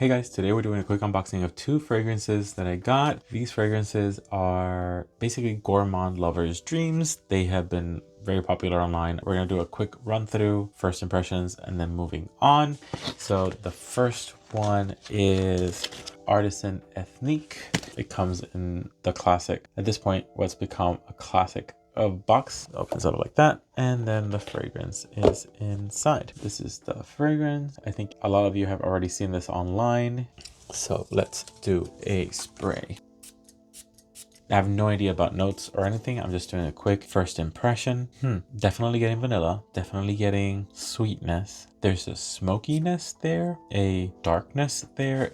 Hey guys, today we're doing a quick unboxing of two fragrances that I got. These fragrances are basically Gourmand lovers' dreams. They have been very popular online. We're gonna do a quick run through, first impressions, and then moving on. So the first one is Artisan Ethnique. It comes in the classic, at this point, what's become a classic of box. Opens up like that, and then the fragrance is inside. This is the fragrance. I think a lot of you have already seen this online, so let's do a spray. I have no idea about notes or anything. I'm just doing a quick first impression. Definitely getting vanilla, definitely getting sweetness. There's a smokiness there, a darkness there.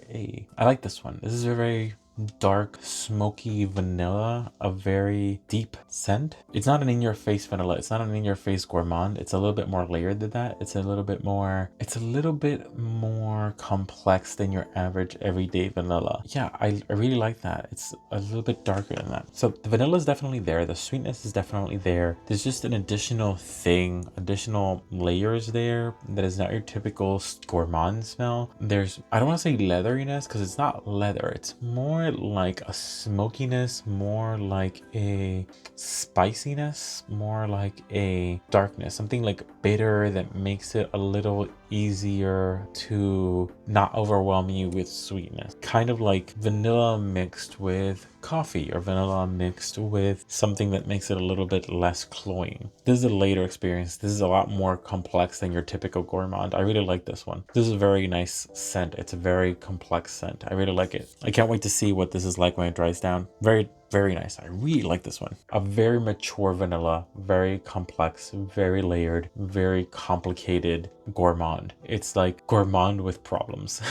I like this one. This is a very dark, smoky vanilla, a very deep scent. It's not an in-your-face vanilla. It's not an in-your-face gourmand. It's a little bit more layered than that. It's a little bit more complex than your average everyday vanilla. Yeah, I really like that. It's a little bit darker than that. So the vanilla is definitely there. The sweetness is definitely there. There's just an additional thing, additional layers there that is not your typical gourmand smell. There's, I don't want to say leatheriness because it's not leather. It's more like a smokiness, more like a spiciness, more like a darkness, something like bitter that makes it a little easier to not overwhelm you with sweetness. Kind of like vanilla mixed with coffee or vanilla mixed with something that makes it a little bit less cloying. This is a later experience. This is a lot more complex than your typical gourmand. I really like this one. This is a very nice scent. It's a very complex scent. I really like it. I can't wait to see what this is like when it dries down. Very nice. I really like this one. A very mature vanilla, very complex, very layered, very complicated gourmand. It's like gourmand with problems.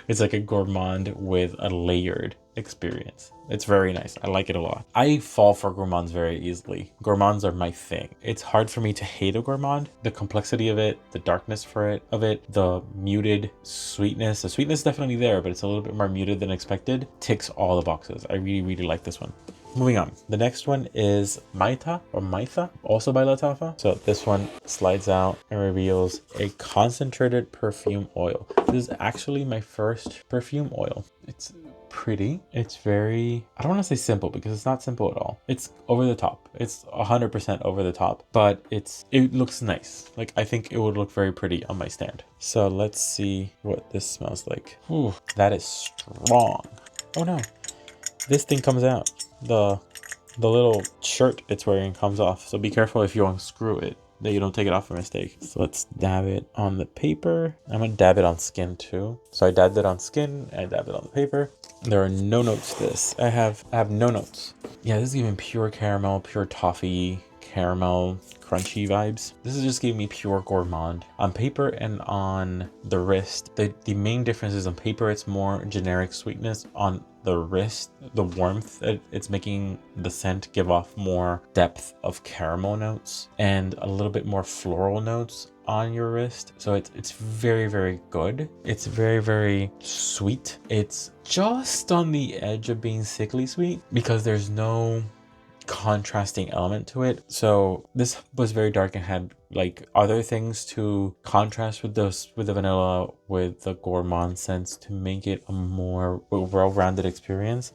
It's like a gourmand with a layered experience. It's very nice. I like it a lot. I fall for gourmands very easily. Gourmands are my thing. It's hard for me to hate a gourmand. The complexity of it, the darkness of it, the muted sweetness. The sweetness is definitely there, but it's a little bit more muted than expected. Ticks all the boxes. I really like this one. Moving on. The next one is Maitha, also by Lattafa. So this one slides out and reveals a concentrated perfume oil. This is actually my first perfume oil. It's pretty. It's very, I don't want to say simple because it's not simple at all. It's over the top. It's 100% over the top, but it looks nice. Like, I think it would look very pretty on my stand. So let's see what this smells like. Ooh, that is strong. Oh no, this thing comes out. The little shirt it's wearing comes off, so be careful if you unscrew it that you don't take it off by mistake. So let's dab it on the paper. I'm gonna dab it on skin too. So I dabbed it on skin, I dabbed it on the paper. There are no notes to this. I have no notes. Yeah, this is giving pure caramel, pure toffee, caramel, crunchy vibes. This is just giving me pure gourmand. On paper and on the wrist, the main difference is on paper it's more generic sweetness. On the wrist, the warmth, it's making the scent give off more depth of caramel notes and a little bit more floral notes on your wrist. So it's very good. It's very sweet. It's just on the edge of being sickly sweet because there's no contrasting element to it. So this was very dark and had like other things to contrast with the vanilla, with the gourmand scents to make it a more well-rounded experience.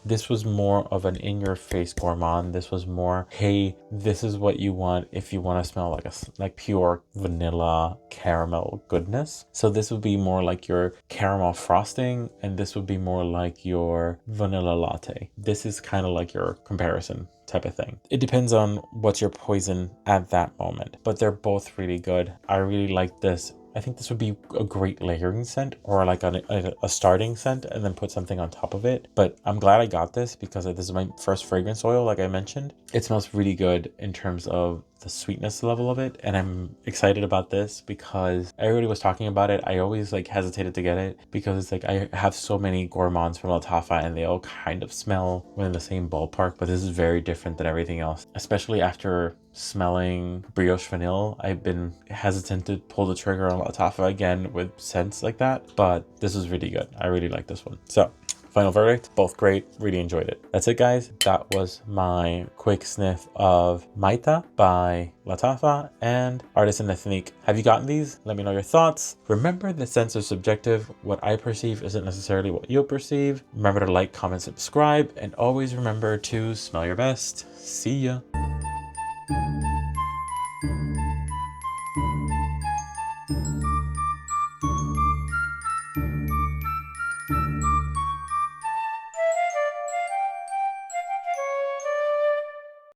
This was more of an in-your-face gourmand. This was more, hey, this is what you want if you want to smell like pure vanilla caramel goodness. So this would be more like your caramel frosting, and this would be more like your vanilla latte. This is kind of like your comparison type of thing. It depends on what's your poison at that moment, but they're both really good. I really like this. I think this would be a great layering scent, or like a starting scent and then put something on top of it. But I'm glad I got this because this is my first fragrance oil, like I mentioned. It smells really good in terms of the sweetness level of it, and I'm excited about this because everybody was talking about it. I always like hesitated to get it because it's like I have so many gourmands from Lattafa and they all kind of smell within the same ballpark, but this is very different than everything else. Especially after smelling brioche vanille, I've been hesitant to pull the trigger on Lattafa again with scents like that, but this is really good. I really like this one. So Final verdict, both great, really enjoyed it. That's it guys, that was my quick sniff of Maitha by Lattafa and Artisan Ethnique. Have you gotten these? Let me know your thoughts. Remember, the sense is subjective. What I perceive isn't necessarily what you'll perceive. Remember to like, comment, subscribe, and always remember to smell your best. See ya.